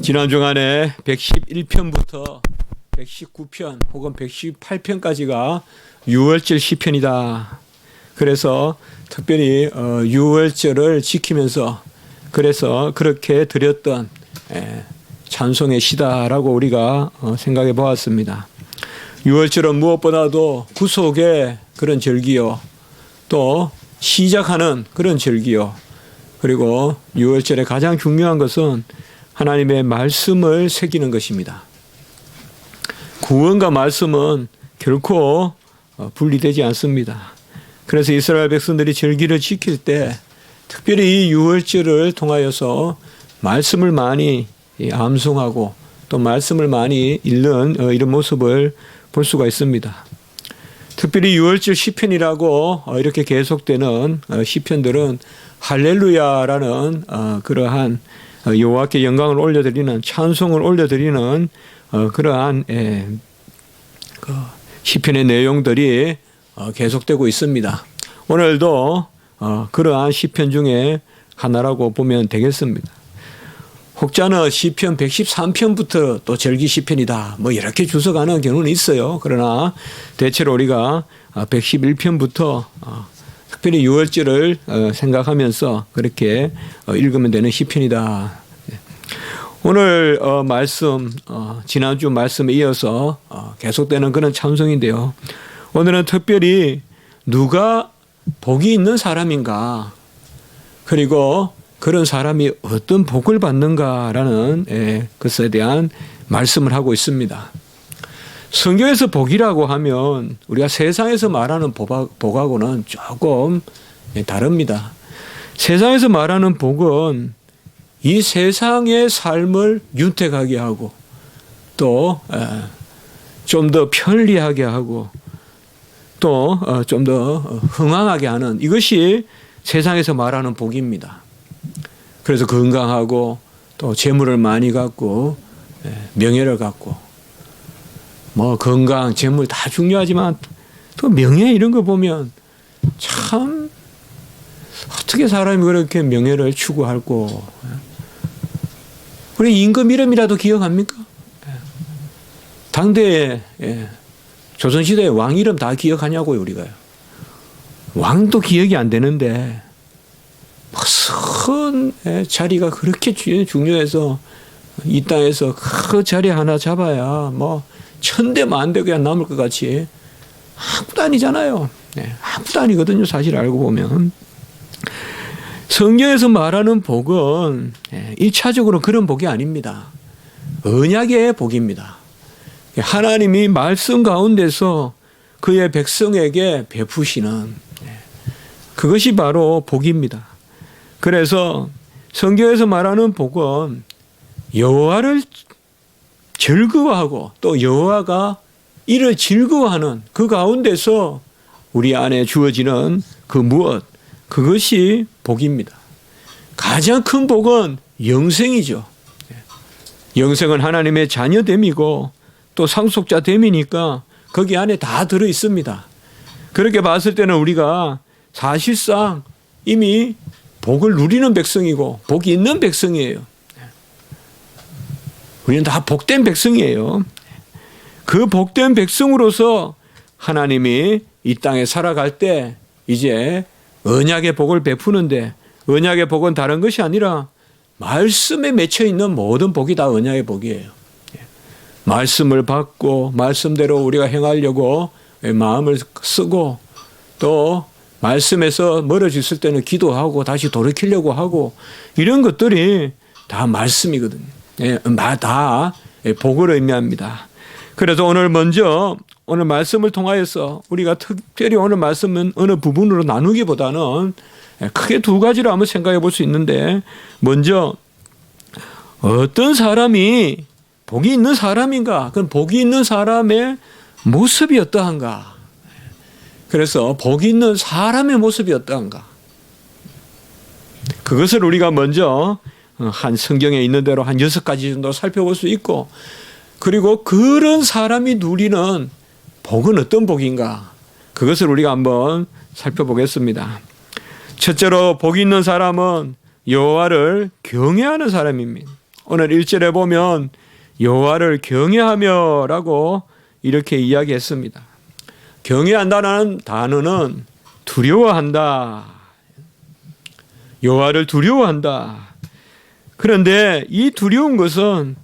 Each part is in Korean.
지난 주간에 111편부터 119편 혹은 118편까지가 유월절 시편이다. 그래서 특별히 유월절을 지키면서 그래서 그렇게 드렸던 찬송의 시다라고 우리가 생각해 보았습니다. 유월절은 무엇보다도 구속의 그런 절기요, 또 시작하는 그런 절기요, 그리고 유월절의 가장 중요한 것은 하나님의 말씀을 새기는 것입니다. 구원과 말씀은 결코 분리되지 않습니다. 그래서 이스라엘 백성들이 절기를 지킬 때 특별히 이 유월절을 통하여서 말씀을 많이 암송하고 또 말씀을 많이 읽는 이런 모습을 볼 수가 있습니다. 특별히 유월절 시편이라고 이렇게 계속되는 시편들은 할렐루야라는 그러한 여호와께 영광을 올려드리는, 찬송을 올려드리는 그러한 시편의 내용들이 계속되고 있습니다. 오늘도 그러한 시편 중에 하나라고 보면 되겠습니다. 혹자는 시편 113편부터 또 절기 시편이다, 뭐 이렇게 주석하는 경우는 있어요. 그러나 대체로 우리가 111편부터 특별히 유월절을 생각하면서 그렇게 읽으면 되는 시편이다. 오늘 말씀, 지난주 말씀에 이어서 계속되는 그런 찬송인데요. 오늘은 특별히 누가 복이 있는 사람인가, 그리고 그런 사람이 어떤 복을 받는가라는 것에 대한 말씀을 하고 있습니다. 성경에서 복이라고 하면 우리가 세상에서 말하는 복하고는 조금 다릅니다. 세상에서 말하는 복은 이 세상의 삶을 윤택하게 하고 또 좀 더 편리하게 하고 또 좀 더 흥황하게 하는, 이것이 세상에서 말하는 복입니다. 그래서 건강하고 또 재물을 많이 갖고 명예를 갖고, 뭐 건강, 재물 다 중요하지만 또 명예 이런 거 보면 참 어떻게 사람이 그렇게 명예를 추구하고, 우리 임금 이름이라도 기억합니까? 당대에 조선시대의 왕 이름 다 기억하냐고요, 우리가요. 왕도 기억이 안 되는데 무슨 자리가 그렇게 중요해서 이 땅에서 그 자리 하나 잡아야 뭐 천대 만대 그냥 남을 것 같이 아무도 아니잖아요. 아무도 아니거든요, 사실 알고 보면. 성경에서 말하는 복은 1차적으로 그런 복이 아닙니다. 언약의 복입니다. 하나님이 말씀 가운데서 그의 백성에게 베푸시는, 그것이 바로 복입니다. 그래서 성경에서 말하는 복은 여호와를 즐거워하고 또 여호와가 이를 즐거워하는 그 가운데서 우리 안에 주어지는 그 무엇, 그것이 복입니다. 가장 큰 복은 영생이죠. 영생은 하나님의 자녀됨이고 또 상속자됨이니까 거기 안에 다 들어 있습니다. 그렇게 봤을 때는 우리가 사실상 이미 복을 누리는 백성이고 복이 있는 백성이에요. 우리는 다 복된 백성이에요. 그 복된 백성으로서 하나님이 이 땅에 살아갈 때 이제 언약의 복을 베푸는데, 언약의 복은 다른 것이 아니라 말씀에 맺혀 있는 모든 복이 다 언약의 복이에요. 말씀을 받고 말씀대로 우리가 행하려고 마음을 쓰고 또 말씀에서 멀어졌을 때는 기도하고 다시 돌이키려고 하고, 이런 것들이 다 말씀이거든요. 다 복을 의미합니다. 그래서 오늘 먼저 오늘 말씀을 통하여서 우리가 특별히 오늘 말씀은 어느 부분으로 나누기보다는 크게 두 가지로 한번 생각해 볼 수 있는데, 먼저 어떤 사람이 복이 있는 사람인가, 그럼 복이 있는 사람의 모습이 어떠한가, 그래서 복이 있는 사람의 모습이 어떠한가, 그것을 우리가 먼저 한 성경에 있는 대로 한 6가지 정도 살펴볼 수 있고, 그리고 그런 사람이 누리는 복은 어떤 복인가, 그것을 우리가 한번 살펴보겠습니다. 첫째로 복이 있는 사람은 여호와를 경외하는 사람입니다. 오늘 1절에 보면 여호와를 경외하며라고 이렇게 이야기했습니다. 경외한다는 단어는 두려워한다. 여호와를 두려워한다. 그런데 이 두려운 것은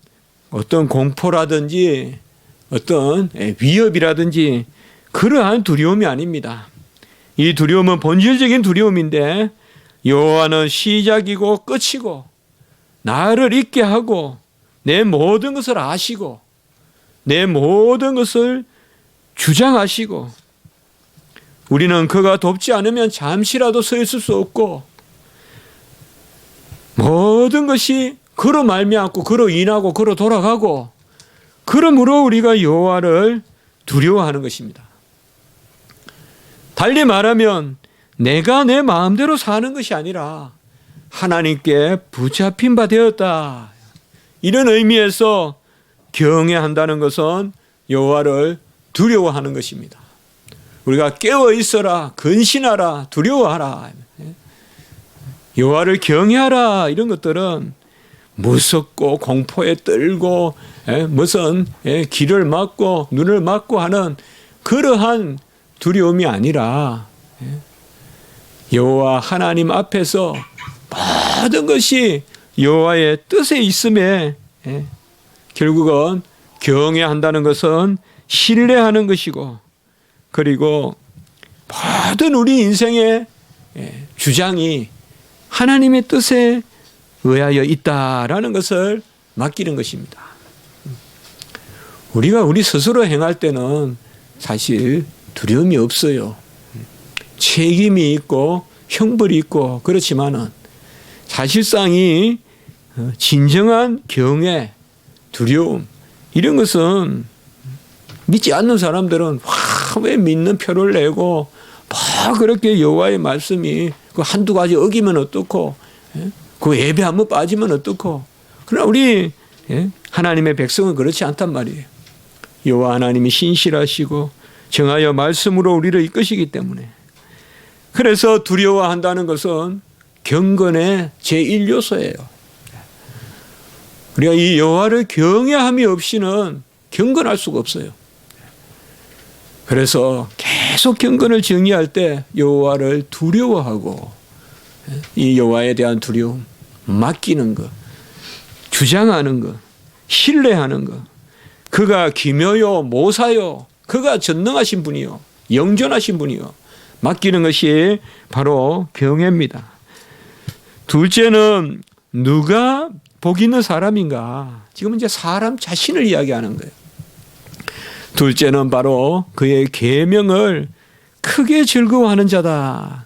어떤 공포라든지 어떤 위협이라든지 그러한 두려움이 아닙니다. 이 두려움은 본질적인 두려움인데 여호와는 시작이고 끝이고 나를 있게 하고 내 모든 것을 아시고 내 모든 것을 주장하시고 우리는 그가 돕지 않으면 잠시라도 서 있을 수 없고 모든 것이 그로 말미암고 그로 인하고 그로 돌아가고 그러므로 우리가 여호와를 두려워하는 것입니다. 달리 말하면 내가 내 마음대로 사는 것이 아니라 하나님께 붙잡힌 바 되었다. 이런 의미에서 경외한다는 것은 여호와를 두려워하는 것입니다. 우리가 깨어 있어라, 근신하라, 두려워하라, 여호와를 경외하라 이런 것들은 무섭고 공포에 떨고 무슨 귀를 막고 눈을 막고 하는 그러한 두려움이 아니라 여호와 하나님 앞에서 모든 것이 여호와의 뜻에 있음에 결국은 경외한다는 것은 신뢰하는 것이고 그리고 모든 우리 인생의 주장이 하나님의 뜻에 의하여 있다라는 것을 맡기는 것입니다. 우리가 우리 스스로 행할 때는 사실 두려움이 없어요. 책임이 있고 형벌이 있고 그렇지만은 사실상이 진정한 경외, 두려움 이런 것은 믿지 않는 사람들은 왜 믿는 표를 내고 뭐 그렇게 여호와의 말씀이 그 한두 가지 어기면 어떻고 그 예배 한번 빠지면 어떻고 그러나 우리 하나님의 백성은 그렇지 않단 말이에요. 여호와 하나님이 신실하시고 정하여 말씀으로 우리를 이끄시기 때문에 그래서 두려워한다는 것은 경건의 제1요소예요. 우리가 이 여호와를 경외함이 없이는 경건할 수가 없어요. 그래서 계속 경건을 정의할 때 여호와를 두려워하고 이 여호와에 대한 두려움, 맡기는 것, 주장하는 것, 신뢰하는 것, 그가 기묘요 모사요, 그가 전능하신 분이요 영존하신 분이요 맡기는 것이 바로 경외입니다. 둘째는 누가 복 있는 사람인가? 지금 이제 사람 자신을 이야기하는 거예요. 둘째는 바로 그의 계명을 크게 즐거워하는 자다.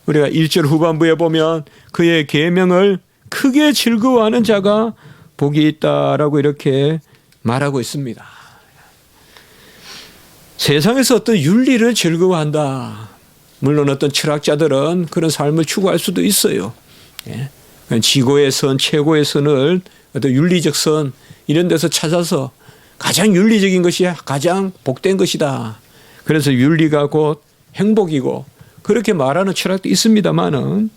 우리가 1절 후반부에 보면 그의 계명을 크게 즐거워하는 자가 복이 있다라고 이렇게 말하고 있습니다. 세상에서 어떤 윤리를 즐거워한다. 물론 어떤 철학자들은 그런 삶을 추구할 수도 있어요. 지고의 선, 최고의 선을 어떤 윤리적 선 이런 데서 찾아서 가장 윤리적인 것이 가장 복된 것이다. 그래서 윤리가 곧 행복이고 그렇게 말하는 철학도 있습니다만은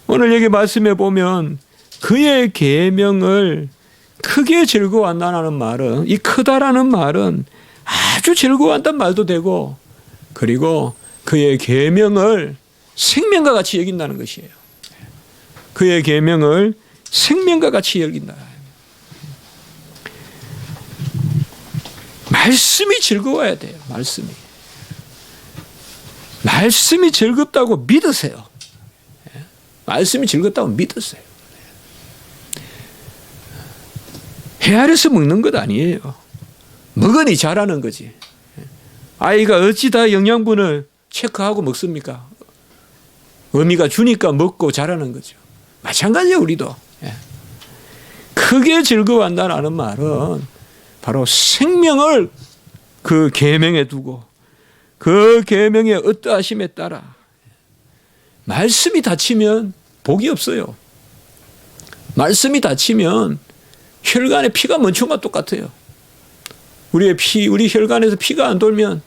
오늘 여기 말씀해 보면 그의 계명을 크게 즐거워한다는 말은 이 크다라는 말은 아주 즐거워한다는 말도 되고 그리고 그의 계명을 생명과 같이 여긴다는 것이에요. 그의 계명을 생명과 같이 여긴다. 말씀이 즐거워야 돼요. 말씀이 즐겁다고 믿으세요. 말씀이 즐겁다고 믿으세요. 헤아려서 먹는 것 아니에요. 먹으니 잘하는 거지. 아이가 어찌 다 영양분을 체크하고 먹습니까? 어미가 주니까 먹고 자라는 거죠. 마찬가지예요, 우리도. 크게 즐거워한다는 말은 바로 생명을 그 계명에 두고 그 계명의 어떠하심에 따라 말씀이 닫히면 복이 없어요. 말씀이 닫히면 혈관에 피가 멈춘 것과 똑같아요. 우리 혈관에서 피가 안 돌면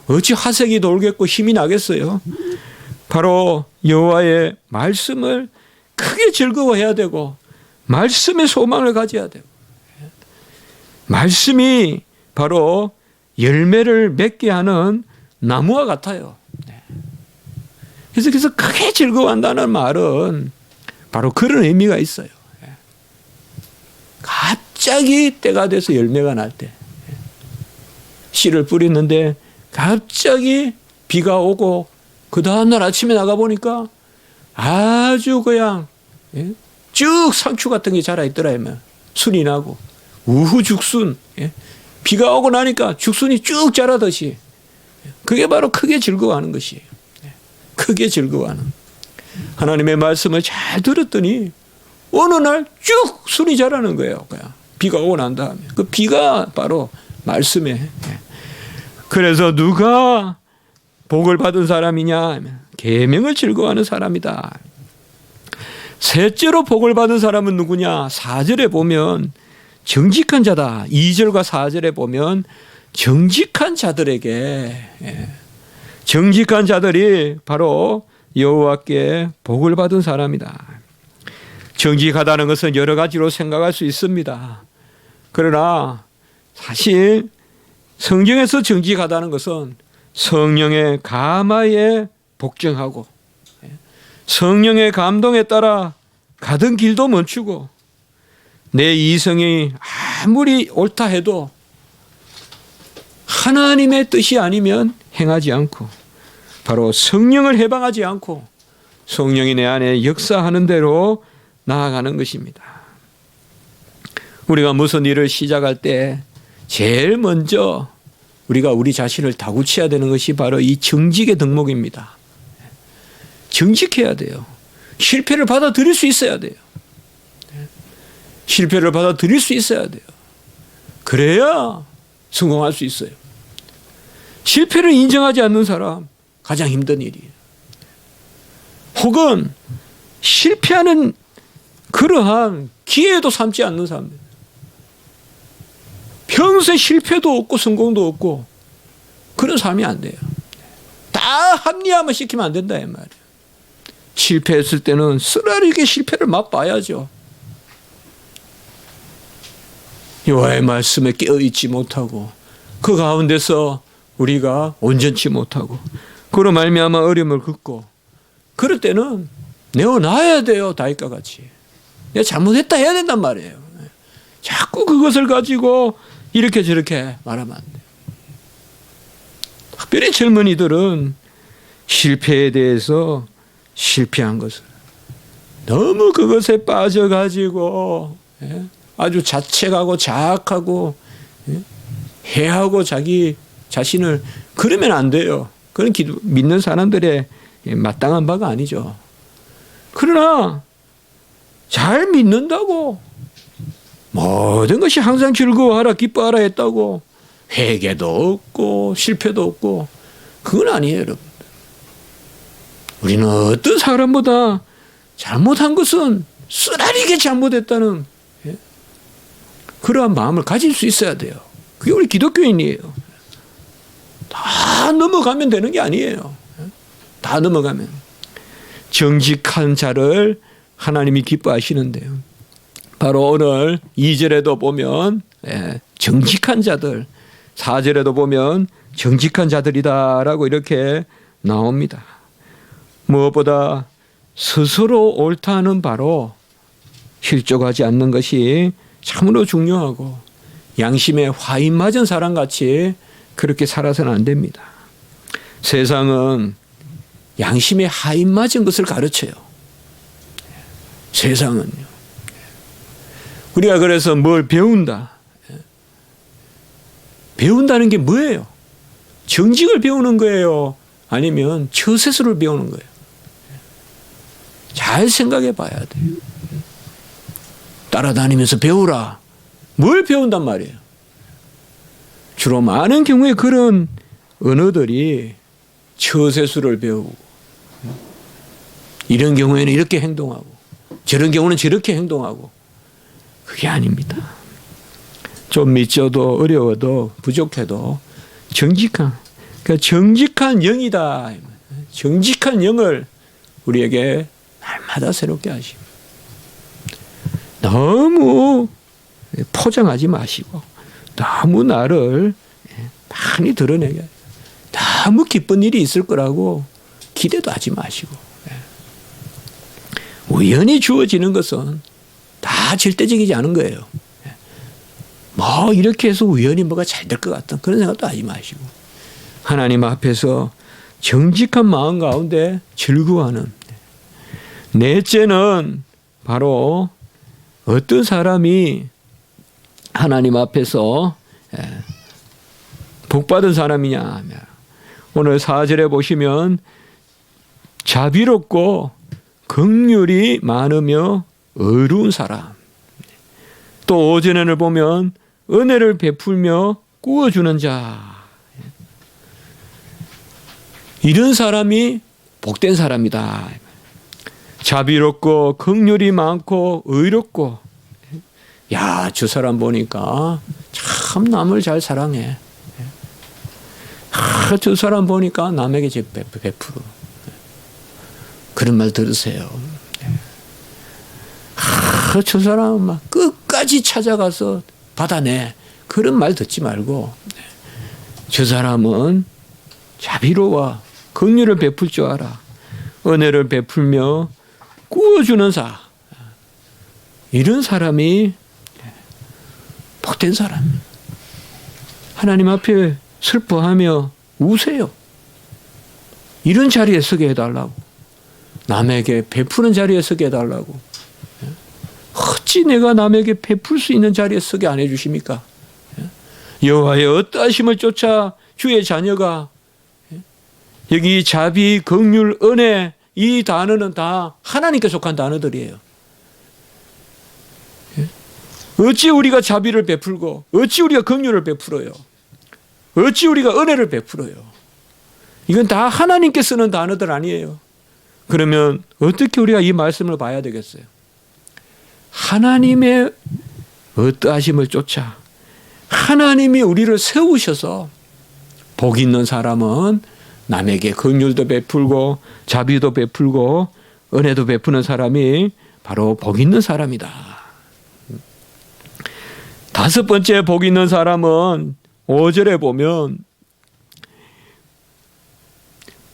어찌 화색이 돌겠고 힘이 나겠어요. 바로 여호와의 말씀을 크게 즐거워해야 되고 말씀의 소망을 가져야 돼요. 말씀이 바로 열매를 맺게 하는 나무와 같아요. 그래서 크게 즐거워한다는 말은 바로 그런 의미가 있어요. 갑자기 때가 돼서 열매가 날 때, 씨를 뿌리는데 갑자기 비가 오고 그 다음날 아침에 나가보니까 아주 그냥 쭉 상추 같은 게 자라있더라. 순이 나고 우후죽순, 비가 오고 나니까 죽순이 쭉 자라듯이 그게 바로 크게 즐거워하는 것이에요. 크게 즐거워하는. 하나님의 말씀을 잘 들었더니 어느 날 쭉 순이 자라는 거예요. 그냥 비가 오고 난 다음에 그 비가 바로 말씀에. 그래서 누가 복을 받은 사람이냐? 계명을 즐거워하는 사람이다. 셋째로 복을 받은 사람은 누구냐? 4절에 보면 정직한 자다. 2절과 4절에 보면 정직한 자들에게, 정직한 자들이 바로 여호와께 복을 받은 사람이다. 정직하다는 것은 여러 가지로 생각할 수 있습니다. 그러나 사실 성경에서 정직하다는 것은 성령의 감화에 복종하고 성령의 감동에 따라 가던 길도 멈추고 내 이성이 아무리 옳다 해도 하나님의 뜻이 아니면 행하지 않고 바로 성령을 해방하지 않고 성령이 내 안에 역사하는 대로 나아가는 것입니다. 우리가 무슨 일을 시작할 때 제일 먼저 우리가 우리 자신을 다구쳐야 되는 것이 바로 이 정직의 덕목입니다. 정직해야 돼요. 실패를 받아들일 수 있어야 돼요. 실패를 받아들일 수 있어야 돼요. 그래야 성공할 수 있어요. 실패를 인정하지 않는 사람 가장 힘든 일이에요. 혹은 실패하는 그러한 기회도 삼지 않는 사람들. 평소에 실패도 없고 성공도 없고 그런 삶이 안 돼요. 다 합리화만 시키면 안 된다 이 말이에요. 실패했을 때는 쓰라리게 실패를 맛봐야죠. 여호와의 말씀에 깨어있지 못하고 그 가운데서 우리가 온전치 못하고 그로 말미암아 어려움을 겪고 그럴 때는 내어놔야 돼요. 다윗과 같이. 내가 잘못했다 해야 된단 말이에요. 자꾸 그것을 가지고 이렇게 저렇게 말하면 안 돼요. 특별히 젊은이들은 실패에 대해서 실패한 것을 너무 그것에 빠져가지고 아주 자책하고 자학하고 해하고 자기 자신을 그러면 안 돼요. 그건 믿는 사람들의 마땅한 바가 아니죠. 그러나 잘 믿는다고 모든 것이 항상 즐거워하라 기뻐하라 했다고 회개도 없고 실패도 없고 그건 아니에요. 여러분. 우리는 어떤 사람보다 잘못한 것은 쓰라리게 잘못했다는 그러한 마음을 가질 수 있어야 돼요. 그게 우리 기독교인이에요. 다 넘어가면 되는 게 아니에요. 다 넘어가면. 정직한 자를 하나님이 기뻐하시는데요. 바로 오늘 2절에도 보면 정직한 자들, 4절에도 보면 정직한 자들이다라고 이렇게 나옵니다. 무엇보다 스스로 옳다는 바로 실족하지 않는 것이 참으로 중요하고 양심에 화인 맞은 사람같이 그렇게 살아서는 안 됩니다. 세상은 양심에 화인 맞은 것을 가르쳐요. 세상은요. 우리가 그래서 뭘 배운다. 배운다는 게 뭐예요? 정직을 배우는 거예요? 아니면 처세술을 배우는 거예요? 잘 생각해 봐야 돼요. 따라다니면서 배우라. 뭘 배운단 말이에요? 주로 많은 경우에 그런 언어들이 처세술을 배우고 이런 경우에는 이렇게 행동하고 저런 경우는 저렇게 행동하고 그게 아닙니다. 좀 믿져도 어려워도 부족해도 정직한 영이다. 정직한 영을 우리에게 날마다 새롭게 하십니다. 너무 포장하지 마시고 너무 나를 많이 드러내게 너무 기쁜 일이 있을 거라고 기대도 하지 마시고 우연히 주어지는 것은 다 절대적이지 않은 거예요. 뭐 이렇게 해서 우연히 뭐가 잘 될 것 같은 그런 생각도 하지 마시고 하나님 앞에서 정직한 마음 가운데 즐거워하는 넷째는 바로 어떤 사람이 하나님 앞에서 복받은 사람이냐 하면 오늘 4절에 보시면 자비롭고 긍휼이 많으며 의로운 사람. 또 5절을 보면 은혜를 베풀며 꾸어주는 자. 이런 사람이 복된 사람이다. 자비롭고 긍휼이 많고 의롭고 야, 저 사람 보니까 참 남을 잘 사랑해. 저 사람 보니까 남에게 베풀어. 그런 말 들으세요. 저 사람은 막 끝까지 찾아가서 받아내. 그런 말 듣지 말고 저 사람은 자비로워 긍휼을 베풀 줄 알아. 은혜를 베풀며 꾸어주는 사. 이런 사람이 복된 사람. 하나님 앞에 슬퍼하며 우세요. 이런 자리에 서게 해달라고. 남에게 베푸는 자리에 서게 해달라고. 어찌 내가 남에게 베풀 수 있는 자리에 서게 안 해주십니까? 여호와의 어떠하심을 쫓아 주의 자녀가 여기 자비, 긍휼, 은혜 이 단어는 다 하나님께 속한 단어들이에요. 어찌 우리가 자비를 베풀고 어찌 우리가 긍휼을 베풀어요. 어찌 우리가 은혜를 베풀어요. 이건 다 하나님께 쓰는 단어들 아니에요. 그러면 어떻게 우리가 이 말씀을 봐야 되겠어요? 하나님의 어떠하심을 쫓아 하나님이 우리를 세우셔서 복 있는 사람은 남에게 긍휼도 베풀고 자비도 베풀고 은혜도 베푸는 사람이 바로 복 있는 사람이다. 다섯 번째 복 있는 사람은 5절에 보면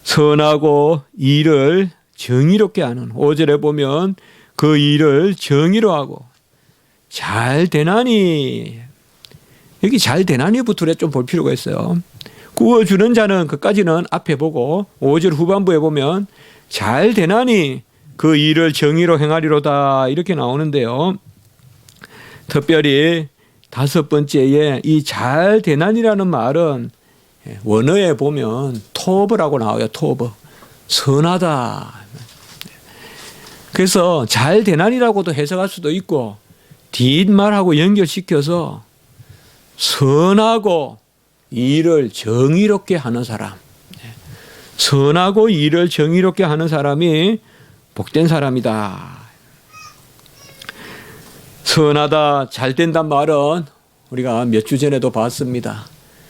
선하고 일을 정의롭게 하는 5절에 보면 그 일을 정의로 하고 잘 되나니 여기 잘 되나니부터 좀 볼 필요가 있어요. 구워주는 자는 그까지는 앞에 보고 5절 후반부에 보면 잘 되나니 그 일을 정의로 행하리로다 이렇게 나오는데요. 특별히 다섯 번째에 이 잘 되나니라는 말은 원어에 보면 토브라고 나와요. 토브. 선하다. 그래서 잘 되나니라고도 해석할 수도 있고 뒷말하고 연결시켜서 선하고 일을 정의롭게 하는 사람. 선하고 일을 정의롭게 하는 사람이 복된 사람이다. 선하다, 잘 된다는 말은 우리가 몇 주 전에도 봤습니다.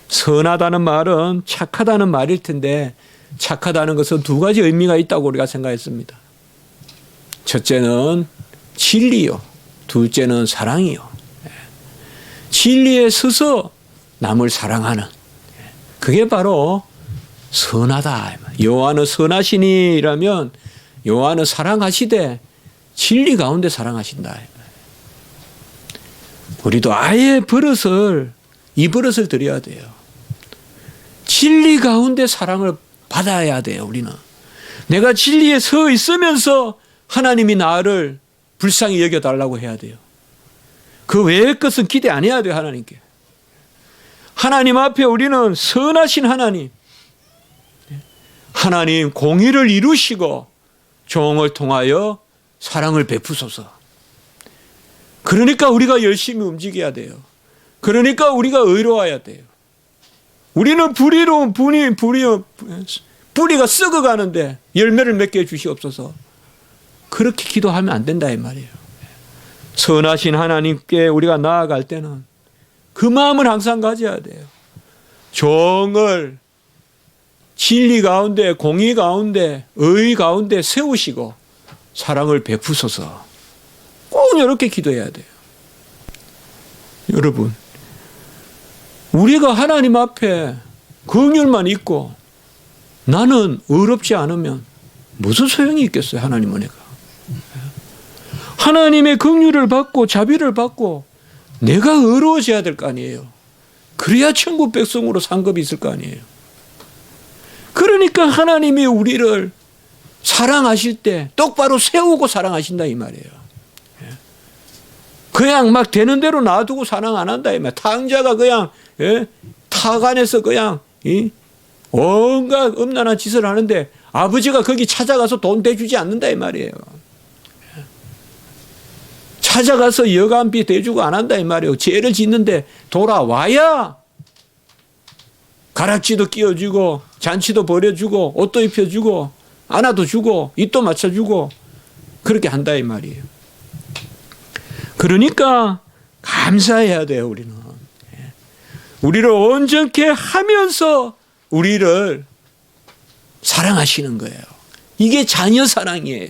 선하다는 말은 착하다는 말일 텐데 착하다는 것은 두 가지 의미가 있다고 우리가 생각했습니다. 첫째는 진리요. 둘째는 사랑이요. 진리에 서서 남을 사랑하는 그게 바로 선하다. 여호와는 선하시니라면 여호와는 사랑하시되 진리 가운데 사랑하신다. 우리도 아예 이 버릇을 드려야 돼요. 진리 가운데 사랑을 받아야 돼요. 우리는 내가 진리에 서 있으면서 하나님이 나를 불쌍히 여겨달라고 해야 돼요. 그 외의 것은 기대 안 해야 돼요. 하나님께. 하나님 앞에 우리는 선하신 하나님 공의를 이루시고 종을 통하여 사랑을 베푸소서. 그러니까 우리가 열심히 움직여야 돼요. 그러니까 우리가 의로워야 돼요. 우리는 불의로운 뿌리가 썩어가는데 열매를 맺게 해주시옵소서. 그렇게 기도하면 안 된다 이 말이에요. 선하신 하나님께 우리가 나아갈 때는 그 마음을 항상 가져야 돼요. 종을 진리 가운데, 공의 가운데, 의 가운데 세우시고 사랑을 베푸소서. 꼭 꼭 이렇게 기도해야 돼요. 여러분, 우리가 하나님 앞에 긍휼만 있고 나는 의롭지 않으면 무슨 소용이 있겠어요? 하나님 은혜가. 하나님의 긍휼을 받고 자비를 받고 내가 의로워져야 될 거 아니에요. 그래야 천국 백성으로 상급이 있을 거 아니에요. 그러니까 하나님이 우리를 사랑하실 때 똑바로 세우고 사랑하신다 이 말이에요. 그냥 막 되는 대로 놔두고 사랑 안 한다 이 말이에요. 탕자가 그냥 탁 안에서 그냥 온갖 음란한 짓을 하는데 아버지가 거기 찾아가서 돈 대주지 않는다 이 말이에요. 찾아가서 여간비 대주고 안 한다 이 말이에요. 죄를 짓는데 돌아와야 가락지도 끼워주고 잔치도 벌여주고 옷도 입혀주고 안아도 주고 입도 맞춰주고 그렇게 한다 이 말이에요. 그러니까 감사해야 돼요. 우리를 온전케 하면서 우리를 사랑하시는 거예요. 이게 자녀 사랑이에요.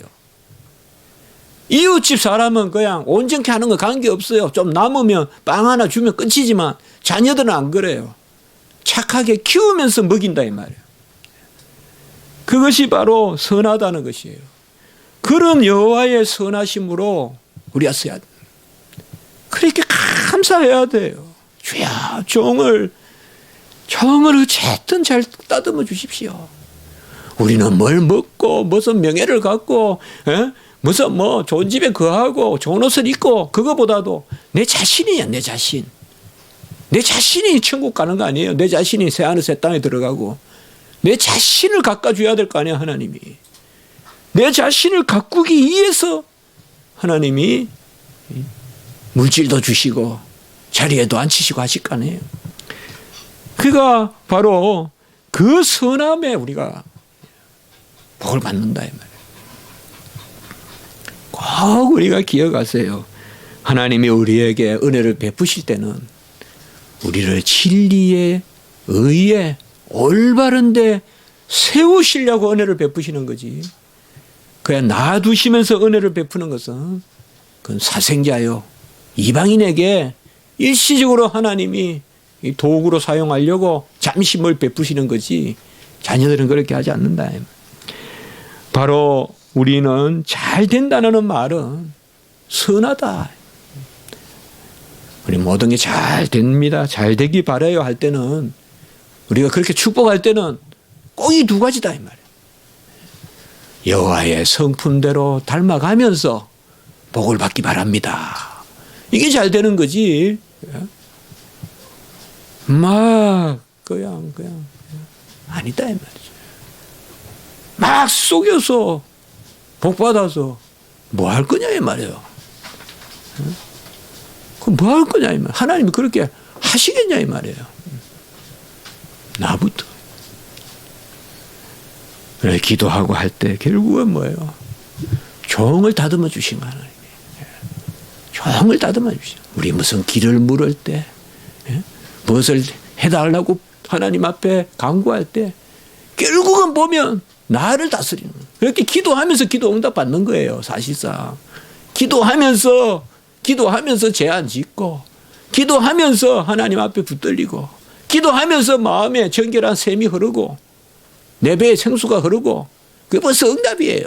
이웃집 사람은 그냥 온전케 하는 거 관계없어요. 좀 남으면 빵 하나 주면 끝이지만 자녀들은 안 그래요. 착하게 키우면서 먹인다 이 말이에요. 그것이 바로 선하다는 것이에요. 그런 여호와의 선하심으로 우리가 써야 돼요. 그렇게 감사해야 돼요. 주야, 종을 어쨌든 잘 따듬어 주십시오. 우리는 뭘 먹고 무슨 명예를 갖고 무슨 좋은 집에 거하고 좋은 옷을 입고 그거보다도 내 자신이야. 내 자신이 천국 가는 거 아니에요. 내 자신이 새하늘 새 땅에 들어가고 내 자신을 가꿔줘야 될 거 아니에요. 하나님이 내 자신을 가꾸기 위해서 하나님이 물질도 주시고 자리에도 앉히시고 하실 거 아니에요. 그가 바로 그 선함에 우리가 복을 받는다 이 말이에요. 꼭 우리가 기억하세요. 하나님이 우리에게 은혜를 베푸실 때는 우리를 진리에 의에 올바른 데 세우시려고 은혜를 베푸시는 거지. 그냥 놔두시면서 은혜를 베푸는 것은 그건 사생자요. 이방인에게 일시적으로 하나님이 도구로 사용하려고 잠시 뭘 베푸시는 거지 자녀들은 그렇게 하지 않는다. 바로 우리는 잘 된다는 말은 선하다. 우리 모든 게 잘 됩니다. 잘 되기 바라요 할 때는 우리가 그렇게 축복할 때는 꼭 이 두 가지다 이 말이에요. 여호와의 성품대로 닮아가면서 복을 받기 바랍니다. 이게 잘 되는 거지. 막 그냥 아니다 이 말이죠. 막 속여서 복 받아서 뭐 할 거냐 이 말이에요. 그럼 뭐 할 거냐 이 말. 하나님이 그렇게 하시겠냐 이 말이에요. 나부터. 그래 기도하고 할 때 결국은 뭐예요? 종을 다듬어 주신 거 하나님이. 종을 다듬어 주신. 우리 무슨 길을 물을 때, 무엇을 해달라고 하나님 앞에 간구할 때, 결국은 보면 나를 다스리는 거예요. 그렇게 기도하면서 기도 응답 받는 거예요. 사실상 기도하면서 제안 짓고, 기도하면서 하나님 앞에 붙들리고, 기도하면서 마음에 정결한 샘이 흐르고, 내 배에 생수가 흐르고, 그게 벌써 응답이에요.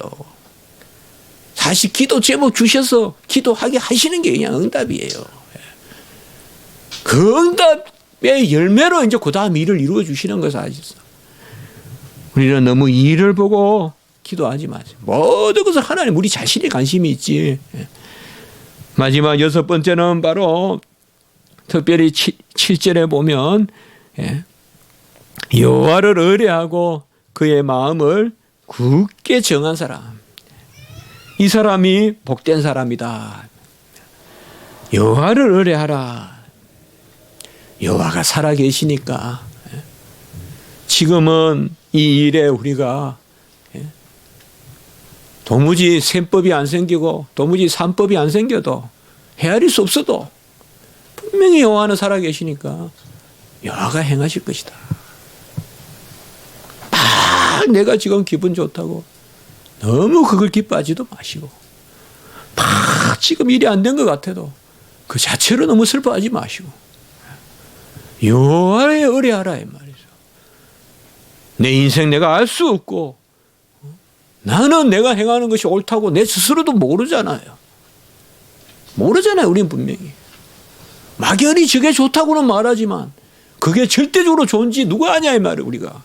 사실 기도 제목 주셔서 기도하게 하시는 게 그냥 응답이에요. 그 응답의 열매로 이제 그 다음 일을 이루어 주시는 것을 아시죠? 우리는 너무 일을 보고 기도하지 마세요. 모든 것은 하나님 우리 자신의 관심이 있지. 마지막 6번째는 바로 특별히 7절에 보면 여호와를 의뢰하고 그의 마음을 굳게 정한 사람. 이 사람이 복된 사람이다. 여호와를 의뢰하라. 여호와가 살아 계시니까 지금은 이 일에 우리가 도무지 셈법이 안 생기고 도무지 산법이 안 생겨도 헤아릴 수 없어도 분명히 여호와는 살아 계시니까 여호와가 행하실 것이다. 막 내가 지금 기분 좋다고 너무 그걸 기뻐하지도 마시고 막 지금 일이 안 된 것 같아도 그 자체로 너무 슬퍼하지 마시고 여호와를 의뢰하라 이 말이죠. 내 인생 내가 알 수 없고 나는 내가 행하는 것이 옳다고 내 스스로도 모르잖아요. 모르잖아요. 우리는 분명히. 막연히 저게 좋다고는 말하지만 그게 절대적으로 좋은지 누가 아냐 이 말이에요. 우리가.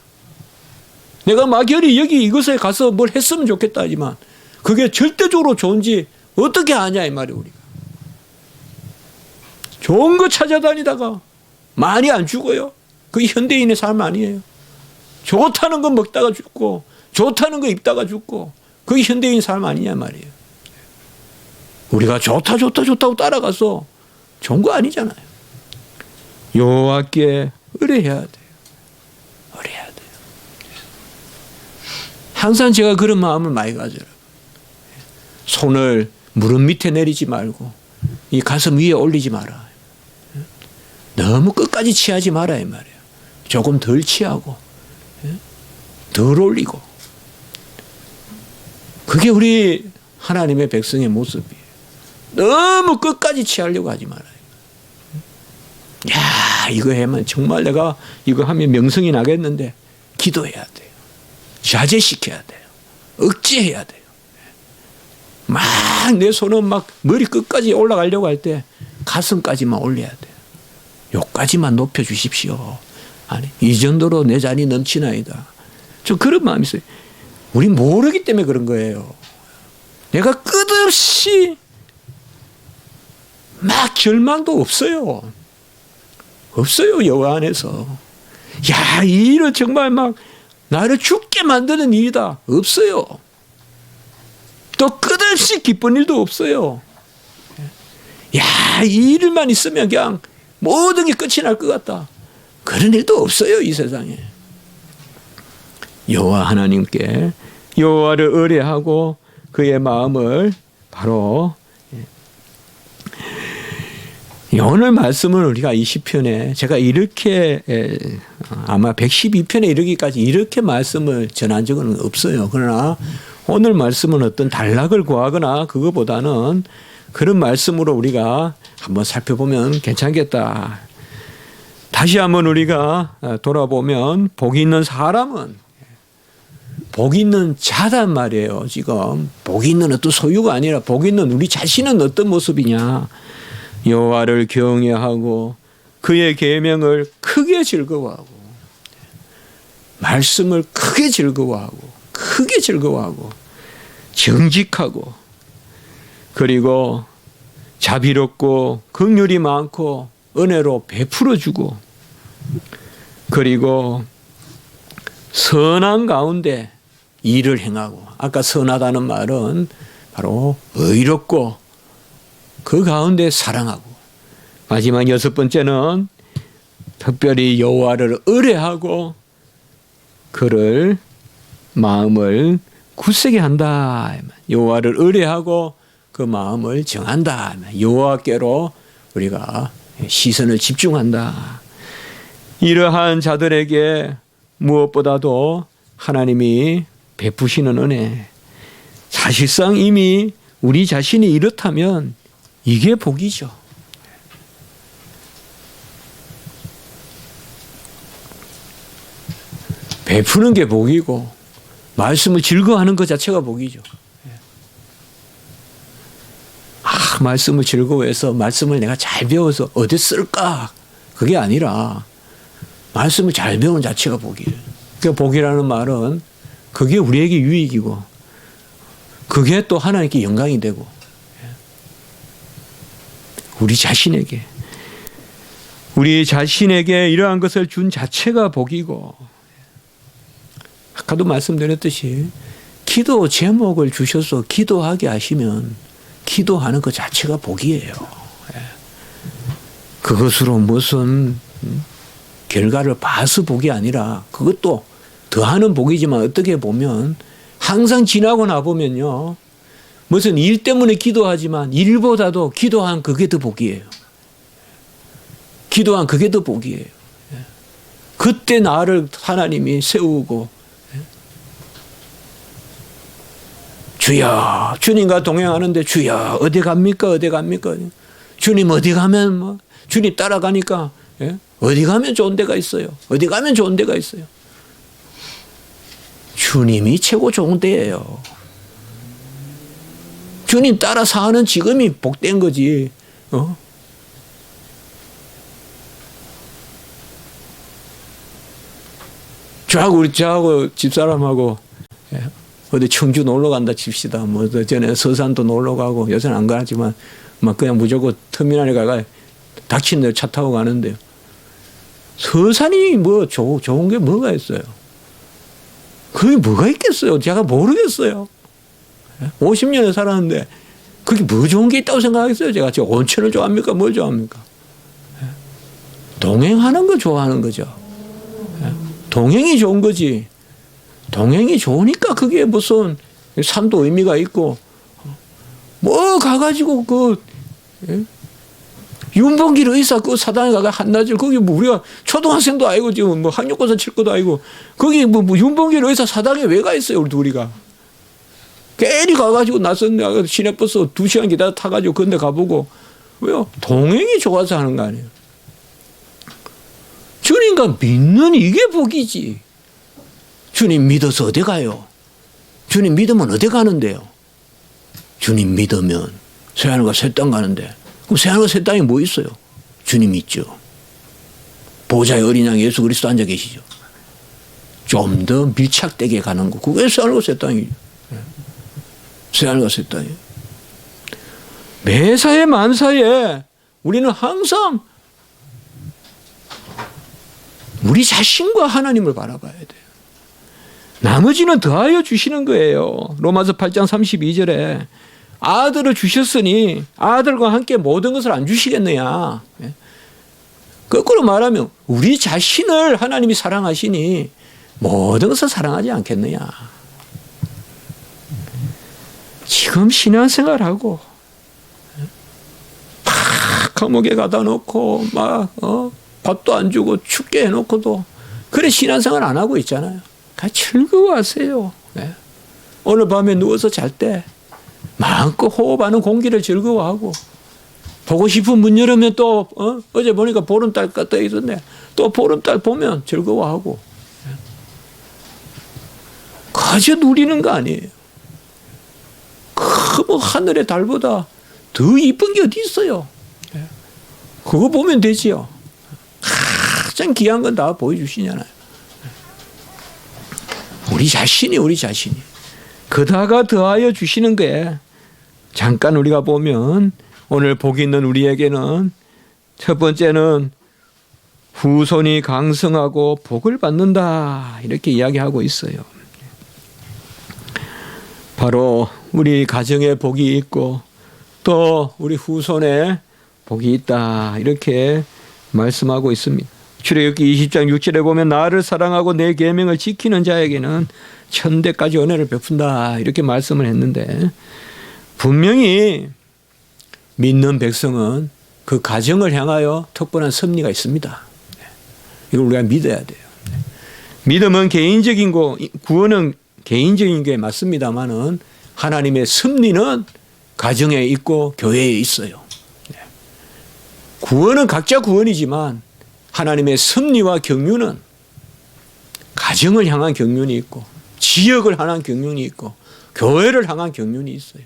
내가 막연히 여기 이것에 가서 뭘 했으면 좋겠다 하지만 그게 절대적으로 좋은지 어떻게 아냐 이 말이에요. 우리가. 좋은 거 찾아다니다가 많이 안 죽어요. 그게 현대인의 삶 아니에요. 좋다는 거 먹다가 죽고 좋다는 거 입다가 죽고 그게 현대인 삶 아니냐 말이에요. 우리가 좋다고 따라가서 좋은 거 아니잖아요. 여호와께 의뢰해야 돼요. 의뢰해야 돼요. 항상 제가 그런 마음을 많이 가져요. 손을 무릎 밑에 내리지 말고 이 가슴 위에 올리지 마라. 너무 끝까지 취하지 마라 이 말이에요. 조금 덜 취하고 덜 올리고 그게 우리 하나님의 백성의 모습이에요. 너무 끝까지 취하려고 하지 말아요. 야, 이거 하면 정말 내가 이거 하면 명성이 나겠는데 기도해야 돼요. 자제시켜야 돼요. 억제해야 돼요. 막 내 손은 막 머리 끝까지 올라가려고 할 때 가슴까지만 올려야 돼요. 요까지만 높여주십시오. 아니, 이 정도로 내 잔이 넘치나이다. 좀 그런 마음이 있어요. 우리 모르기 때문에 그런 거예요. 내가 끝없이 막 절망도 없어요. 없어요. 여호와 안에서. 야, 이 일은 정말 막 나를 죽게 만드는 일이다. 없어요. 또 끝없이 기쁜 일도 없어요. 야, 이 일만 있으면 그냥 모든 게 끝이 날 것 같다. 그런 일도 없어요. 이 세상에. 여호와 하나님께 여호와를 의뢰하고 그의 마음을 바로 오늘 말씀을 우리가 이 시편에 제가 이렇게 아마 112편에 이르기까지 이렇게 말씀을 전한 적은 없어요. 그러나 오늘 말씀은 어떤 단락을 구하거나 그거보다는 그런 말씀으로 우리가 한번 살펴보면 괜찮겠다. 다시 한번 우리가 돌아보면 복이 있는 사람은 복이 있는 자단 말이에요. 지금 복이 있는 어떤 소유가 아니라 복이 있는 우리 자신은 어떤 모습이냐. 여호와를 경외하고 그의 계명을 크게 즐거워하고 말씀을 크게 즐거워하고 정직하고 그리고 자비롭고 긍휼이 많고 은혜로 베풀어주고 그리고 선한 가운데 일을 행하고 아까 선하다는 말은 바로 의롭고 그 가운데 사랑하고 마지막 6번째는 특별히 여호와를 의뢰하고 그를 마음을 굳세게 한다. 여호와를 의뢰하고 그 마음을 정한다. 여호와께로 우리가 시선을 집중한다. 이러한 자들에게 무엇보다도 하나님이 베푸시는 은혜. 사실상 이미 우리 자신이 이렇다면 이게 복이죠. 베푸는 게 복이고 말씀을 즐거워하는 것 자체가 복이죠. 말씀을 즐거워해서 말씀을 내가 잘 배워서 어디 쓸까? 그게 아니라 말씀을 잘 배우는 자체가 복이에요. 그 복이라는 말은 그게 우리에게 유익이고 그게 또 하나님께 영광이 되고 우리 자신에게 이러한 것을 준 자체가 복이고 아까도 말씀드렸듯이 기도 제목을 주셔서 기도하게 하시면 기도하는 것 자체가 복이에요. 그것으로 무슨 결과를 봐서 복이 아니라 그것도 더하는 복이지만 어떻게 보면 항상 지나고 나보면요. 무슨 일 때문에 기도하지만 일보다도 기도한 그게 더 복이에요. 기도한 그게 더 복이에요. 그때 나를 하나님이 세우고 주여, 주님과 동행하는데 주여 어디 갑니까? 어디 갑니까? 주님 어디 가면 뭐 주님 따라가니까 예? 어디 가면 좋은 데가 있어요. 어디 가면 좋은 데가 있어요. 주님이 최고 좋은 데예요. 주님 따라 사는 지금이 복된 거지. 저하고 집사람하고 어디 청주 놀러 간다 칩시다. 뭐 전에 서산도 놀러 가고 요새는 안 가지만 막 그냥 무조건 터미널에 가가 닥친 대로 차 타고 가는데요. 서산이 뭐 좋은 게 뭐가 있어요? 그게 뭐가 있겠어요? 제가 모르겠어요. 50년을 살았는데 그게 뭐 좋은 게 있다고 생각하겠어요? 제가 온천을 좋아합니까? 뭘 좋아합니까? 동행하는 거 좋아하는 거죠. 동행이 좋은 거지. 동행이 좋으니까 그게 무슨 삶도 의미가 있고 뭐 가가지고 윤봉길 의사 그 사당에 가가 한나절 거기 뭐 우리가 초등학생도 아니고 지금 뭐 학력고사 칠 것도 아니고 거기 뭐 윤봉길 의사 사당에 왜 가 있어요? 우리 둘이가 괜히 가가지고 낯선 시내버스 2시간 기다려 타가지고 그런데 가보고 왜요? 동행이 좋아서 하는 거 아니에요. 주님과 믿는 이게 복이지. 주님 믿어서 어디 가요? 주님 믿으면 어디 가는데요? 주님 믿으면 새하늘과 새 땅 가는데 그럼 새하늘과 새 땅에 뭐 있어요? 주님 있죠. 보좌의 어린 양 예수 그리스도 앉아 계시죠. 좀 더 밀착되게 가는 거. 그게 새하늘과 새 땅이죠. 새하늘과 새 땅이에요. 매사에 만사에 우리는 항상 우리 자신과 하나님을 바라봐야 돼요. 나머지는 더하여 주시는 거예요. 로마서 8장 32절에 아들을 주셨으니 아들과 함께 모든 것을 안 주시겠느냐. 거꾸로 말하면 우리 자신을 하나님이 사랑하시니 모든 것을 사랑하지 않겠느냐. 지금 신앙생활하고 막 감옥에 가다 놓고 막 밥도 안 주고 춥게 해놓고도 그래 신앙생활 안 하고 있잖아요. 즐거워하세요. 네. 오늘 밤에 누워서 잘 때 마음껏 호흡하는 공기를 즐거워하고 보고 싶은 문 열으면 또 어제 보니까 보름달가 떠 있었네. 또 보름달 보면 즐거워하고 그저 누리는 거 아니에요. 뭐 하늘의 달보다 더 이쁜 게 어디 있어요. 네. 그거 보면 되지요. 가장 귀한 건 다 보여주시잖아요. 우리 자신이 그다가 더하여 주시는 게 잠깐 우리가 보면 오늘 복 있는 우리에게는 첫 번째는 후손이 강성하고 복을 받는다 이렇게 이야기하고 있어요. 바로 우리 가정에 복이 있고 또 우리 후손에 복이 있다 이렇게 말씀하고 있습니다. 출애굽기 20장 6절에 보면 나를 사랑하고 내 계명을 지키는 자에게는 천대까지 은혜를 베푼다 이렇게 말씀을 했는데 분명히 믿는 백성은 그 가정을 향하여 특별한 섭리가 있습니다. 이걸 우리가 믿어야 돼요. 믿음은 개인적인 거, 구원은 개인적인 게 맞습니다만은 하나님의 섭리는 가정에 있고 교회에 있어요. 구원은 각자 구원이지만 하나님의 섭리와 경륜은 가정을 향한 경륜이 있고 지역을 향한 경륜이 있고 교회를 향한 경륜이 있어요.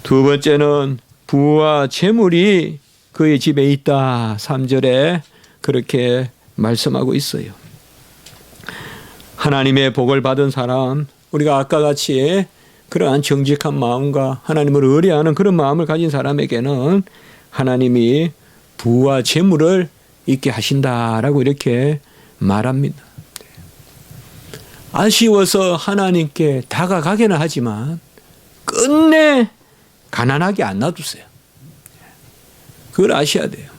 두 번째는 부와 재물이 그의 집에 있다. 3절에 그렇게 말씀하고 있어요. 하나님의 복을 받은 사람, 우리가 아까 같이 그러한 정직한 마음과 하나님을 의뢰하는 그런 마음을 가진 사람에게는 하나님이 부와 재물을 있게 하신다라고 이렇게 말합니다. 아쉬워서 하나님께 다가가기는 하지만 끝내 가난하게 안 놔두세요. 그걸 아셔야 돼요.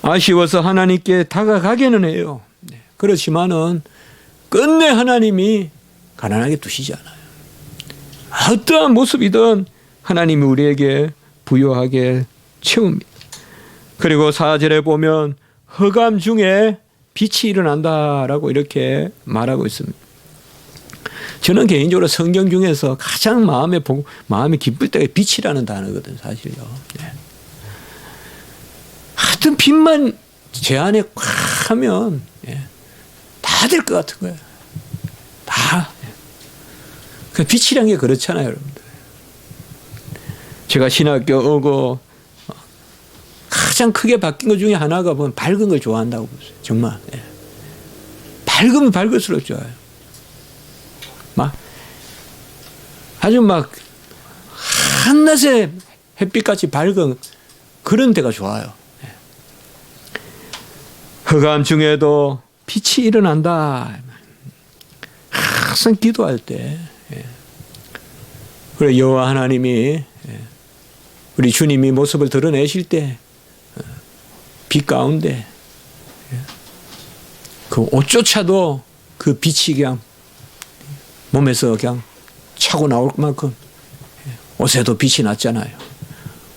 아쉬워서 하나님께 다가가기는 해요. 그렇지만은 끝내 하나님이 가난하게 두시지 않아요. 어떠한 모습이든 하나님이 우리에게 부유하게 채웁니다. 그리고 4절에 보면 흑암 중에 빛이 일어난다라고 이렇게 말하고 있습니다. 저는 개인적으로 성경 중에서 가장 마음이 기쁠 때가 빛이라는 단어거든, 사실요. 예. 하여튼 빛만 제 안에 꽉 하면 예. 다 될 것 같은 거예요. 다. 그 빛이란 게 그렇잖아요, 여러분들. 제가 신학교 오고 가장 크게 바뀐 것 중에 하나가 보면 밝은 걸 좋아한다고 보세요. 정말. 예. 밝으면 밝을수록 좋아요. 아주 한낮에 햇빛같이 밝은 그런 데가 좋아요. 예. 흑암 중에도 빛이 일어난다. 항상 기도할 때. 예. 그래, 여호와 하나님이 우리 주님이 모습을 드러내실 때 빛 가운데 그 옷조차도 그 빛이 그냥 몸에서 그냥 차고 나올 만큼 옷에도 빛이 났잖아요.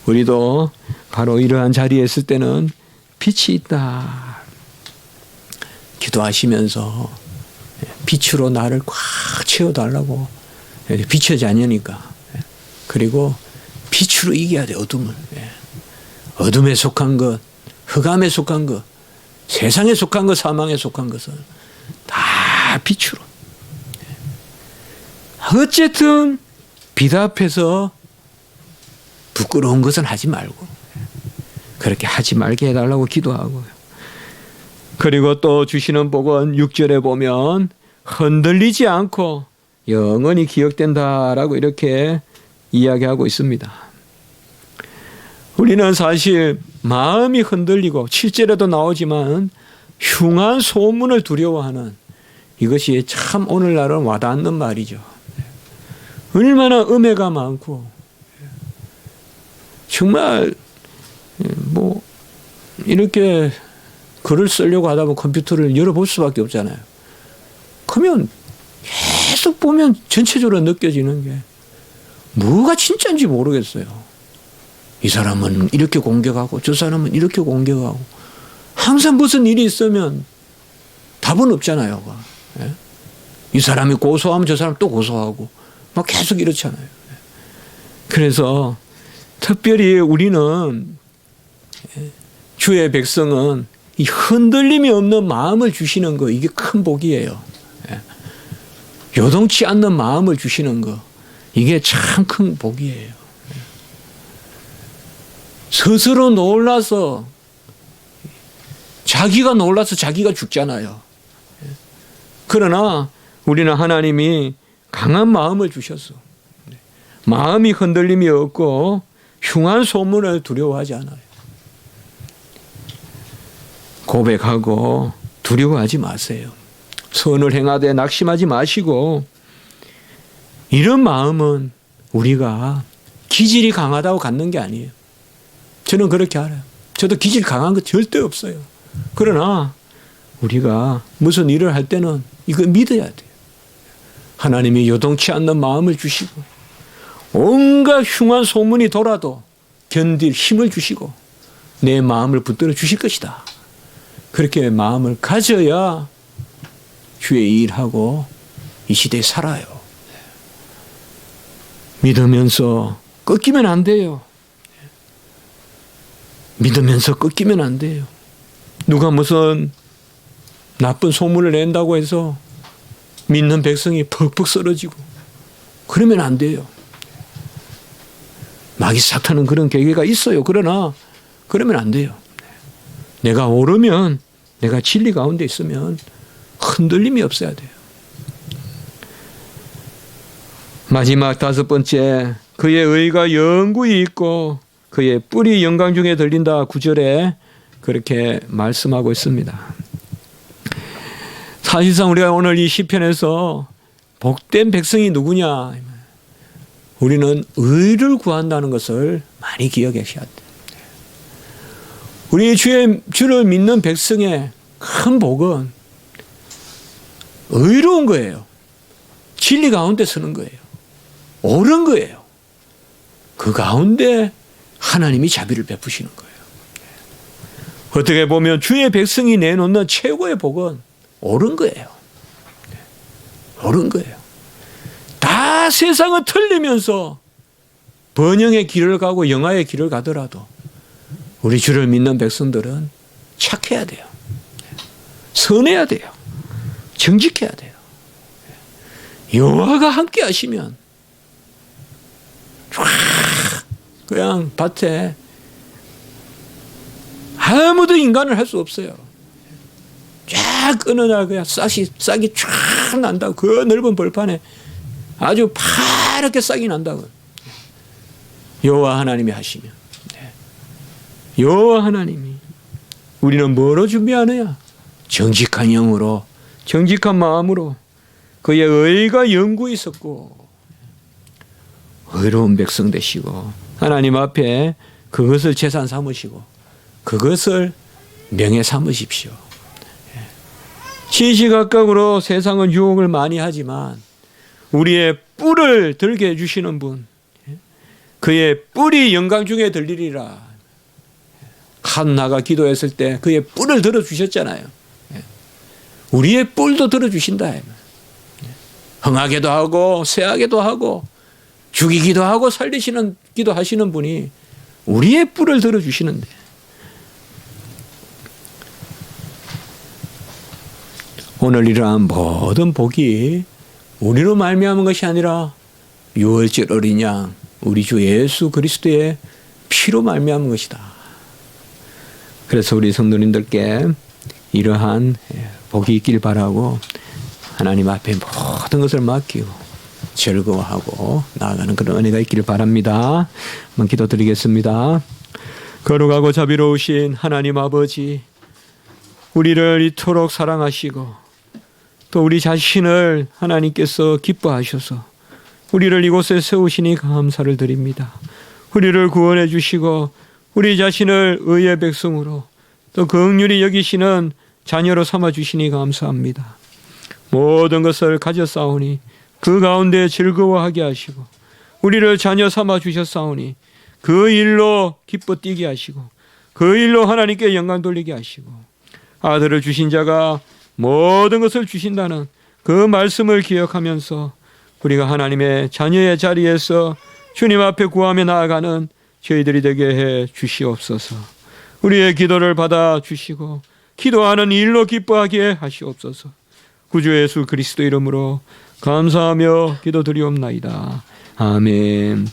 우리도 바로 이러한 자리에 있을 때는 빛이 있다. 기도하시면서 빛으로 나를 꽉 채워달라고. 빛이 아니니까. 그리고 빛으로 이겨야 돼, 어둠을. 어둠에 속한 것, 흑암에 속한 것, 세상에 속한 것, 사망에 속한 것은 다 빛으로. 어쨌든 빛 앞에서 부끄러운 것은 하지 말고 그렇게 하지 말게 해달라고 기도하고요. 그리고 또 주시는 복은 6절에 보면 흔들리지 않고 영원히 기억된다라고 이렇게 이야기하고 있습니다. 우리는 사실 마음이 흔들리고 7절에도 나오지만 흉한 소문을 두려워하는 이것이 참 오늘날은 와닿는 말이죠. 얼마나 음해가 많고 정말 이렇게 글을 쓰려고 하다 보면 컴퓨터를 열어볼 수밖에 없잖아요. 그러면 계속 보면 전체적으로 느껴지는 게 뭐가 진짜인지 모르겠어요. 이 사람은 이렇게 공격하고 저 사람은 이렇게 공격하고 항상 무슨 일이 있으면 답은 없잖아요. 이 사람이 고소하면 저 사람 또 고소하고 막 계속 이렇잖아요. 그래서 특별히 우리는 주의 백성은 이 흔들림이 없는 마음을 주시는 거 이게 큰 복이에요. 요동치 않는 마음을 주시는 거 이게 참 큰 복이에요. 스스로 놀라서 자기가 놀라서 자기가 죽잖아요. 그러나 우리는 하나님이 강한 마음을 주셔서 마음이 흔들림이 없고 흉한 소문을 두려워하지 않아요. 고백하고 두려워하지 마세요. 선을 행하되 낙심하지 마시고 이런 마음은 우리가 기질이 강하다고 갖는 게 아니에요. 저는 그렇게 알아요. 저도 기질 강한 거 절대 없어요. 그러나 우리가 무슨 일을 할 때는 이거 믿어야 돼요. 하나님이 요동치 않는 마음을 주시고 온갖 흉한 소문이 돌아도 견딜 힘을 주시고 내 마음을 붙들어 주실 것이다. 그렇게 마음을 가져야 주의 일하고 이 시대에 살아요. 믿으면서 꺾이면 안 돼요. 믿으면서 꺾이면 안 돼요. 누가 무슨 나쁜 소문을 낸다고 해서 믿는 백성이 퍽퍽 쓰러지고 그러면 안 돼요. 마귀 사탄은 그런 계계가 있어요. 그러나 그러면 안 돼요. 내가 오르면 내가 진리 가운데 있으면 흔들림이 없어야 돼요. 마지막 5번째, 그의 의가 영구히 있고 그의 뿔이 영광 중에 들린다. 9절에 그렇게 말씀하고 있습니다. 사실상 우리가 오늘 이 시편에서 복된 백성이 누구냐? 우리는 의를 구한다는 것을 많이 기억하셔야 돼요. 우리 주를 믿는 백성의 큰 복은 의로운 거예요. 진리 가운데 서는 거예요. 옳은 거예요. 그 가운데 하나님이 자비를 베푸시는 거예요. 어떻게 보면 주의 백성이 내놓는 최고의 복은 옳은 거예요. 옳은 거예요. 다 세상은 틀리면서 번영의 길을 가고 영화의 길을 가더라도 우리 주를 믿는 백성들은 착해야 돼요. 선해야 돼요. 정직해야 돼요. 여호와가 함께 하시면 쫙 그냥 밭에 아무도 인간을 할 수 없어요. 쫙 끊어놔 그냥 싹이 쫙 난다고. 그 넓은 벌판에 아주 파랗게 싹이 난다고. 여호와 하나님이 하시면. 여호와 하나님이. 우리는 뭐로 준비하느냐? 정직한 영으로, 정직한 마음으로 그의 의가 영구히 있었고 의로운 백성 되시고 하나님 앞에 그것을 재산 삼으시고 그것을 명예 삼으십시오. 시시각각으로 세상은 유혹을 많이 하지만 우리의 뿔을 들게 해주시는 분, 그의 뿔이 영광 중에 들리리라. 한나가 기도했을 때 그의 뿔을 들어주셨잖아요. 우리의 뿔도 들어주신다. 흥하게도 하고 쇠하게도 하고 죽이기도 하고 살리시는 기도하시는 분이 우리의 뿔을 들어주시는데 오늘 이러한 모든 복이 우리로 말미암은 것이 아니라 유월절 어린 양 우리 주 예수 그리스도의 피로 말미암은 것이다. 그래서 우리 성도님들께 이러한 복이 있길 바라고 하나님 앞에 모든 것을 맡기고 즐거워하고 나아가는 그런 은혜가 있기를 바랍니다. 한번 기도드리겠습니다. 거룩하고 자비로우신 하나님 아버지, 우리를 이토록 사랑하시고 또 우리 자신을 하나님께서 기뻐하셔서 우리를 이곳에 세우시니 감사를 드립니다. 우리를 구원해 주시고 우리 자신을 의의 백성으로 또 긍휼히 여기시는 자녀로 삼아 주시니 감사합니다. 모든 것을 가졌사오니 그 가운데 즐거워하게 하시고 우리를 자녀 삼아 주셨사오니 그 일로 기뻐 뛰게 하시고 그 일로 하나님께 영광 돌리게 하시고 아들을 주신 자가 모든 것을 주신다는 그 말씀을 기억하면서 우리가 하나님의 자녀의 자리에서 주님 앞에 구하며 나아가는 저희들이 되게 해 주시옵소서. 우리의 기도를 받아 주시고 기도하는 일로 기뻐하게 하시옵소서. 구주 예수 그리스도 이름으로 감사하며 기도드리옵나이다. 아멘.